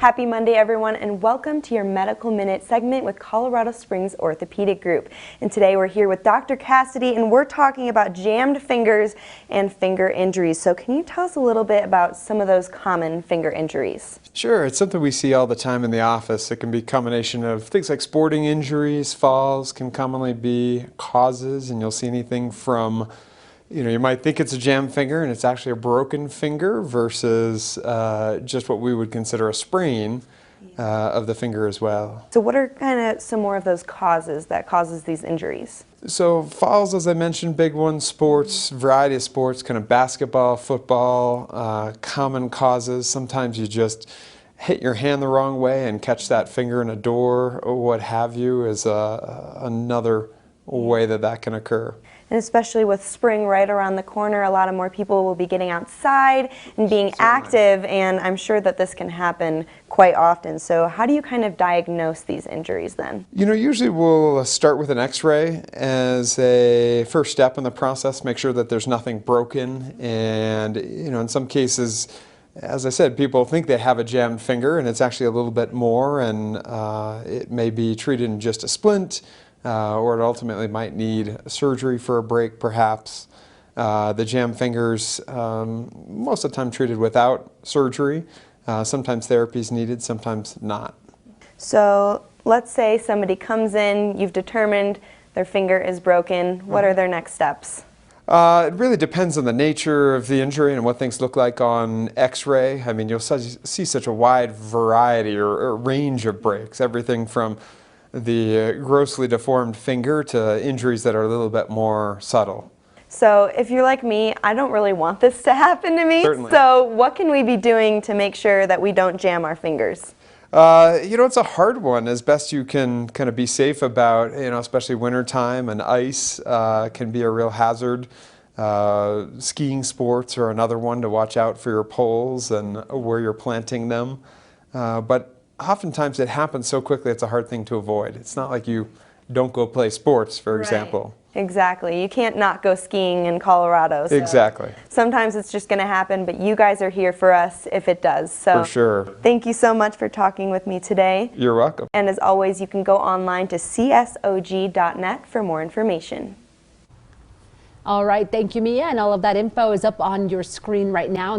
Happy Monday, everyone, and welcome to your Medical Minute segment with Colorado Springs Orthopaedic Group. And today we're here with Dr. Cassidy, and we're talking about jammed fingers and finger injuries. So can you tell us a little bit about some of those common finger injuries? Sure, it's something we see all the time in the office. It can be a combination of things like sporting injuries, falls can commonly be causes, and you'll see anything from, you might think it's a jammed finger and it's actually a broken finger versus just what we would consider a sprain of the finger as well. So what are kind of some more of those causes that causes these injuries? So falls, as I mentioned, big ones, sports, variety of sports, kind of basketball, football, common causes. Sometimes you just hit your hand the wrong way and catch that finger in a door or what have you is another way that can occur. And especially with spring right around the corner, a lot of more people will be getting outside and being active, and I'm sure that this can happen quite often. So how do you kind of diagnose these injuries then? Usually we'll start with an x-ray as a first step in the process, make sure that there's nothing broken, and in some cases, as I said, people think they have a jammed finger and it's actually a little bit more, and it may be treated in just a splint, or it ultimately might need surgery for a break perhaps. The jammed fingers, most of the time treated without surgery. Sometimes therapy is needed, sometimes not. So let's say somebody comes in, you've determined their finger is broken. What are their next steps? It really depends on the nature of the injury and what things look like on x-ray. I mean, you'll see such a wide variety or range of breaks, everything from the grossly deformed finger to injuries that are a little bit more subtle. So if you're like me, I don't really want this to happen to me. Certainly. So what can we be doing to make sure that we don't jam our fingers? It's a hard one. As best you can kind of be safe about, especially wintertime, and ice can be a real hazard. Skiing sports are another one to watch out for your poles and where you're planting them. But oftentimes it happens so quickly it's a hard thing to avoid. It's not like you don't go play sports, for example. Exactly. You can't not go skiing in Colorado. So exactly. Sometimes it's just going to happen, but you guys are here for us if it does. So for sure. Thank you so much for talking with me today. You're welcome. And as always, you can go online to csog.net for more information. All right, thank you, Mia, and all of that info is up on your screen right now.